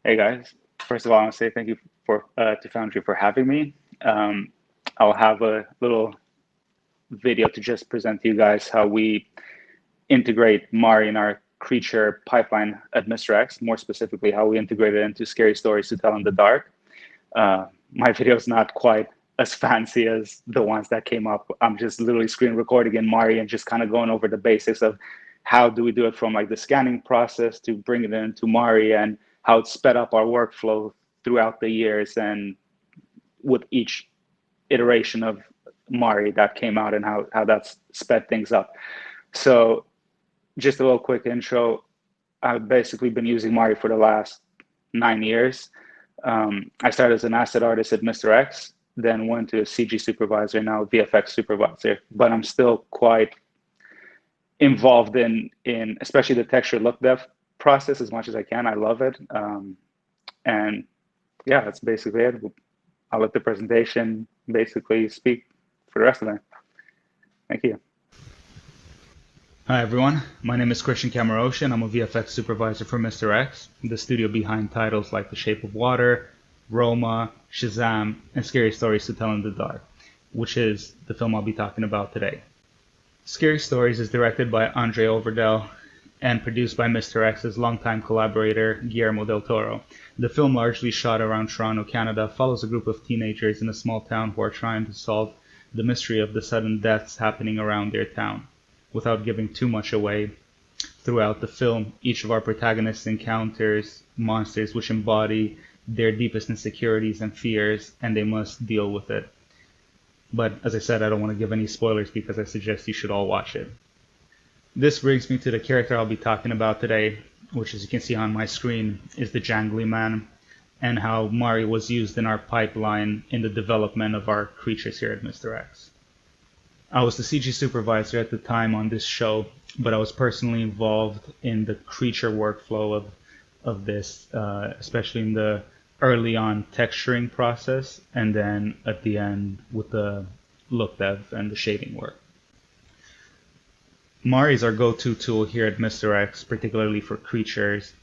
Hey guys, first of all, I want to say thank you for to Foundry for having me. Um, I'll have a little video to just present to you guys how we integrate Mari in our creature pipeline at Mr. X, more specifically how we integrate it into scary stories to tell in the dark. My video is not quite as fancy as the ones that came up. I'm just literally screen recording in Mari and just kind of going over the basics of how do we do it from like the scanning process to bring it into Mari and how it sped up our workflow throughout the years and with each iteration of Mari that came out and how that's sped things up. So just a little quick intro. I've basically been using Mari for the last 9 years. I started as an asset artist at Mr. X, then went to a CG supervisor, now VFX supervisor, but I'm still quite involved in especially the texture look dev process as much as I can. I love it. And yeah, that's basically it. I'll let the presentation basically speak for the rest of it. Thank you. Hi everyone, my name is Cristian Camaroschi and I'm a VFX supervisor for Mr. X, the studio behind titles like The Shape of Water, Roma, Shazam, and Scary Stories to Tell in the Dark, which is the film I'll be talking about today. Scary Stories is directed by Andre Overdell and produced by Mr. X's longtime collaborator Guillermo del Toro. The film, largely shot around Toronto, Canada, follows a group of teenagers in a small town who are trying to solve the mystery of the sudden deaths happening around their town. Without giving too much away, throughout the film, each of our protagonists encounters monsters which embody their deepest insecurities and fears, and they must deal with it. But as I said, I don't want to give any spoilers because I suggest you should all watch it. This brings me to the character I'll be talking about today, which, as you can see on my screen, is the Jangly Man, and how Mari was used in our pipeline in the development of our creatures here at Mr. X. I was the CG supervisor at the time on this show, but I was personally involved in the creature workflow of this, especially in the early on texturing process, and then at the end with the look dev and the shading work. Mari is our go-to tool here at Mr. X, particularly for creatures,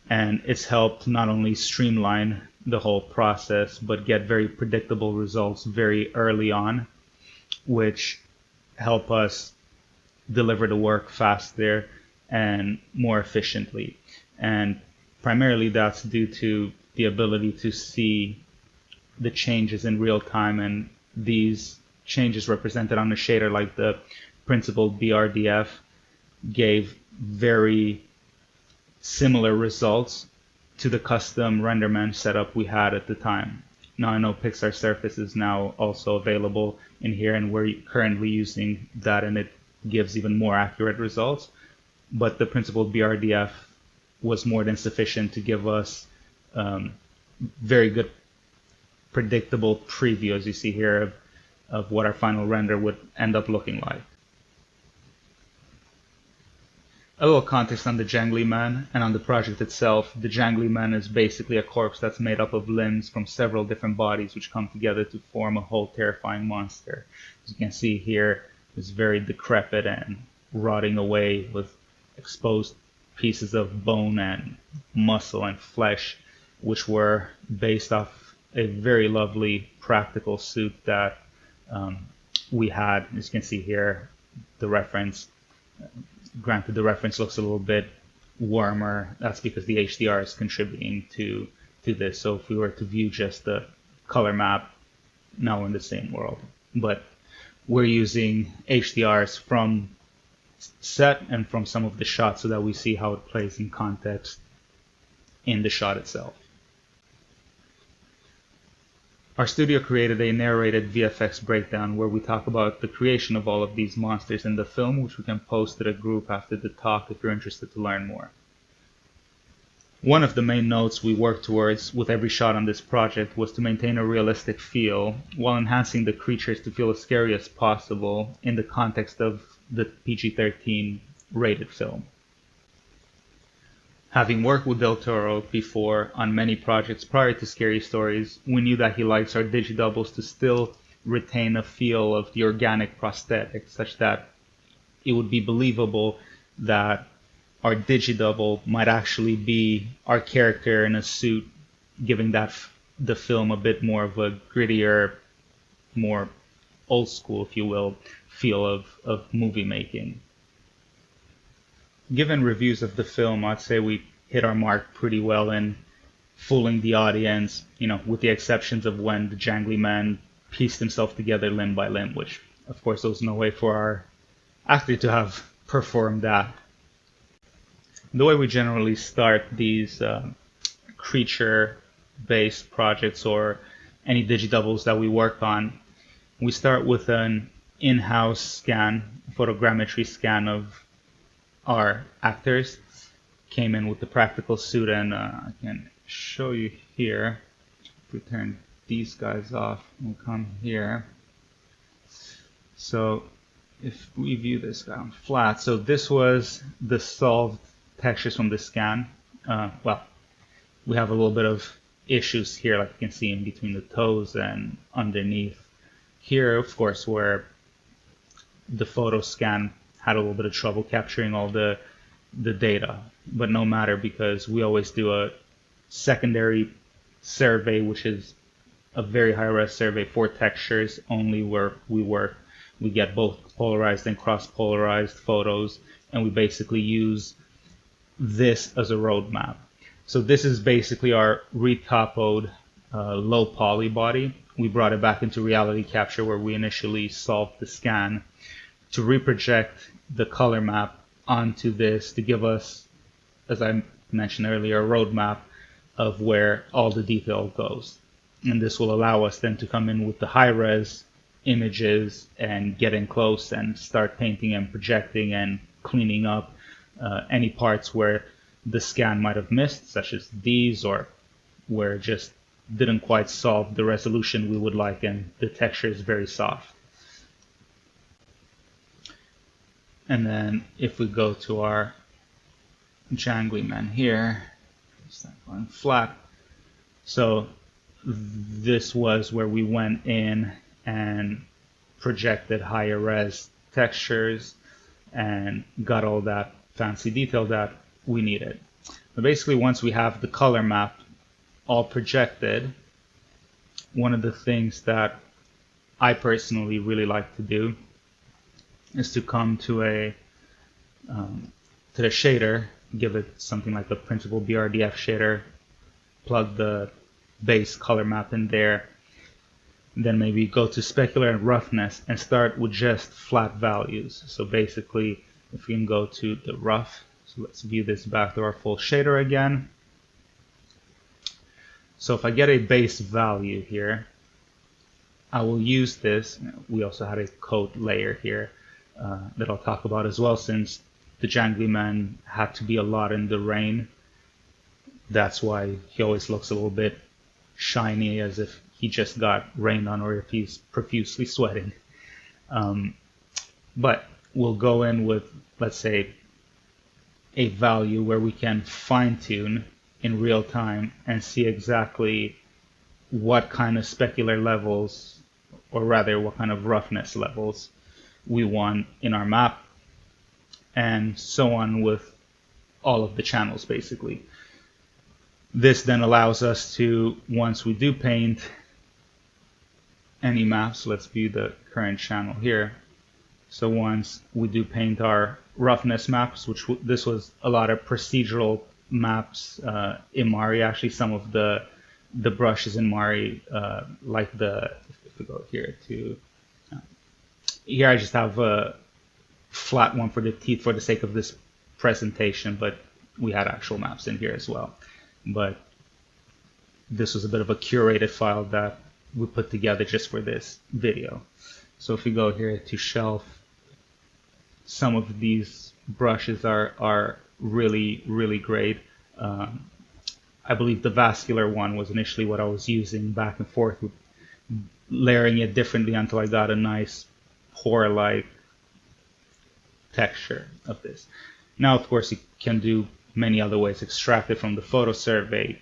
and it's helped not only streamline the whole process, but get very predictable results very early on, which help us deliver the work faster and more efficiently. And primarily that's due to the ability to see the changes in real time, and these changes represented on a shader like the principled BRDF gave very similar results to the custom RenderMan setup we had at the time. Now I know Pixar Surface is now also available in here, and we're currently using that, and it gives even more accurate results. But the principled BRDF was more than sufficient to give us very good predictable preview, as you see here, of what our final render would end up looking like. A little context on the Jangly Man and on the project itself. The Jangly Man is basically a corpse that's made up of limbs from several different bodies which come together to form a whole terrifying monster. As you can see here, it's very decrepit and rotting away with exposed pieces of bone and muscle and flesh, which were based off a very lovely practical suit that we had. As you can see here, the reference. Granted, the reference looks a little bit warmer. That's because the HDR is contributing to this. So if we were to view just the color map, now we're in the same world. But we're using HDRs from set and from some of the shots so that we see how it plays in context in the shot itself. Our studio created a narrated VFX breakdown where we talk about the creation of all of these monsters in the film, which we can post to the group after the talk if you're interested to learn more. One of the main notes we worked towards with every shot on this project was to maintain a realistic feel while enhancing the creatures to feel as scary as possible in the context of the PG-13 rated film. Having worked with Del Toro before on many projects prior to Scary Stories, we knew that he likes our digidoubles to still retain a feel of the organic prosthetic, such that it would be believable that our digidouble might actually be our character in a suit, giving the film a bit more of a grittier, more old school, if you will, feel of movie making. Given reviews of the film, I'd say we hit our mark pretty well in fooling the audience, with the exceptions of when the Jangly Man pieced himself together limb by limb, which, of course, there was no way for our actor to have performed that. The way we generally start these creature-based projects or any digidoubles that we work on, we start with an in-house scan, photogrammetry scan of our actors. Came in with the practical suit, and I can show you here. If we turn these guys off, we'll come here. So if we view this guy on flat, so this was the solved textures from the scan. Well, we have a little bit of issues here, like you can see in between the toes and underneath. Here, of course, where the photo scan had a little bit of trouble capturing all the data, but no matter, because we always do a secondary survey, which is a very high-res survey for textures only, where we get both polarized and cross-polarized photos, and we basically use this as a roadmap. So this is basically our retopoed low poly body. We brought it back into reality capture, where we initially solved the scan, to reproject the color map onto this to give us, as I mentioned earlier, a roadmap of where all the detail goes. And this will allow us then to come in with the high-res images and get in close and start painting and projecting and cleaning up any parts where the scan might have missed, such as these, or where it just didn't quite solve the resolution we would like and the texture is very soft. And then if we go to our Jangly Man here, start going flat. So this was where we went in and projected higher res textures and got all that fancy detail that we needed. But basically, once we have the color map all projected, one of the things that I personally really like to do is to come to the shader, give it something like a printable BRDF shader, plug the base color map in there, then maybe go to specular and roughness and start with just flat values. So basically, if we can go to the rough, so let's view this back to our full shader again. So if I get a base value here, I will use this. We also had a coat layer here that I'll talk about as well, since the Jangly Man had to be a lot in the rain. That's why he always looks a little bit shiny, as if he just got rained on or if he's profusely sweating. But we'll go in with, let's say, a value where we can fine-tune in real time and see exactly what kind of specular levels, or rather what kind of roughness levels we want in our map, and so on with all of the channels basically. This then allows us to, once we do paint any maps, let's view the current channel here. So once we do paint our roughness maps, which this was a lot of procedural maps in Mari, actually some of the brushes in Mari, like if we go here to, here I just have a flat one for the teeth for the sake of this presentation, but we had actual maps in here as well. But this was a bit of a curated file that we put together just for this video. So if we go here to shelf, some of these brushes are really, really great. I believe the vascular one was initially what I was using back and forth, with layering it differently until I got a nice pour-like texture of this. Now, of course, you can do many other ways. Extract it from the photo survey,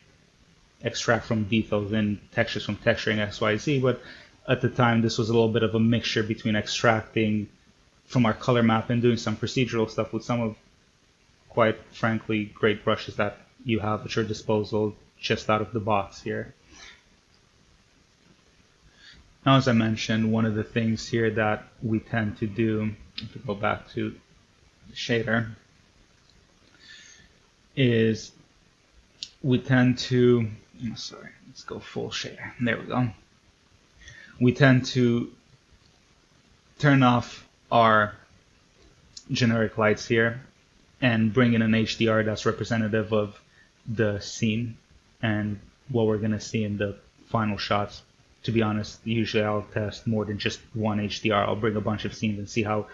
extract from details in textures from texturing XYZ, but at the time this was a little bit of a mixture between extracting from our color map and doing some procedural stuff with some of quite frankly great brushes that you have at your disposal just out of the box here. Now, as I mentioned, one of the things here that we tend to do, if we go back to the shader, is we tend to, let's go full shader. There we go. We tend to turn off our generic lights here and bring in an HDR that's representative of the scene and what we're going to see in the final shots. To be honest, usually I'll test more than just one HDR. I'll bring a bunch of scenes and see how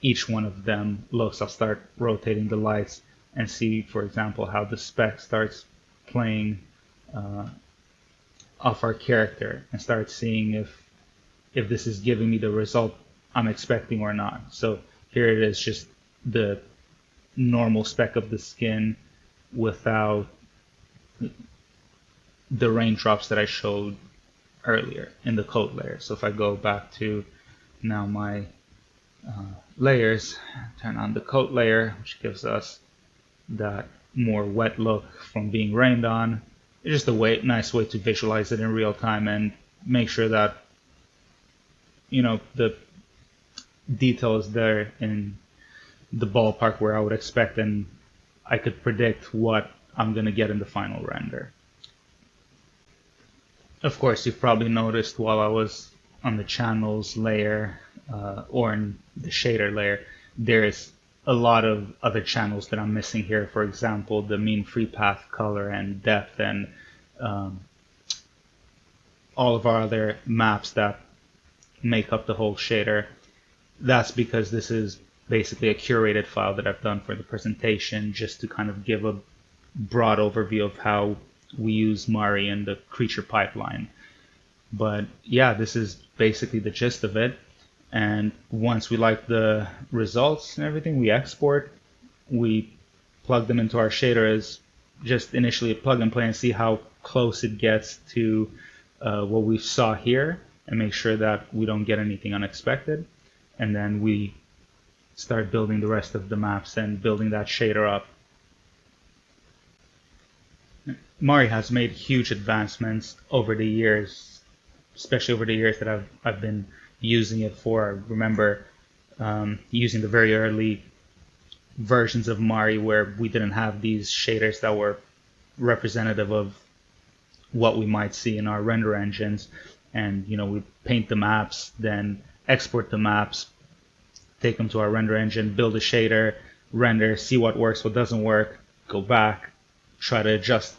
each one of them looks. I'll start rotating the lights and see, for example, how the spec starts playing off our character, and start seeing if this is giving me the result I'm expecting or not. So here it is, just the normal spec of the skin without the raindrops that I showed earlier in the coat layer. So if I go back to now my layers, turn on the coat layer, which gives us that more wet look from being rained on. It's just a nice way to visualize it in real time and make sure that, you know, the detail is there in the ballpark where I would expect, and I could predict what I'm going to get in the final render. Of course, you've probably noticed while I was on the channels layer or in the shader layer, there's a lot of other channels that I'm missing here. For example, the mean free path color and depth, and all of our other maps that make up the whole shader. That's because this is basically a curated file that I've done for the presentation, just to kind of give a broad overview of how we use Mari in the creature pipeline. But yeah, this is basically the gist of it. And once we like the results and everything, we export. We plug them into our shader as just initially a plug and play and see how close it gets to what we saw here, and make sure that we don't get anything unexpected. And then we start building the rest of the maps and building that shader up. Mari has made huge advancements over the years, especially over the years that I've been using it for. I remember using the very early versions of Mari where we didn't have these shaders that were representative of what we might see in our render engines. And you know, we paint the maps, then export the maps, take them to our render engine, build a shader, render, see what works, what doesn't work, go back, try to adjust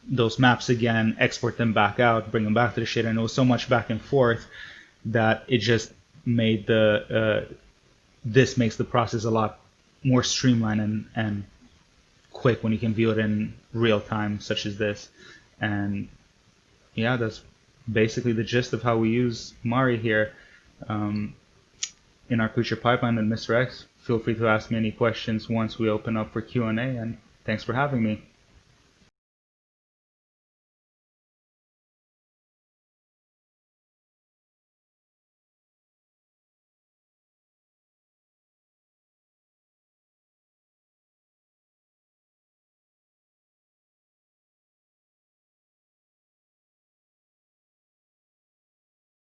those maps again, export them back out, bring them back to the shader. And it was so much back and forth that it just made this makes the process a lot more streamlined and quick when you can view it in real time, such as this. And yeah, that's basically the gist of how we use Mari here in our creature pipeline. And Mr. X, feel free to ask me any questions once we open up for Q&A, and thanks for having me.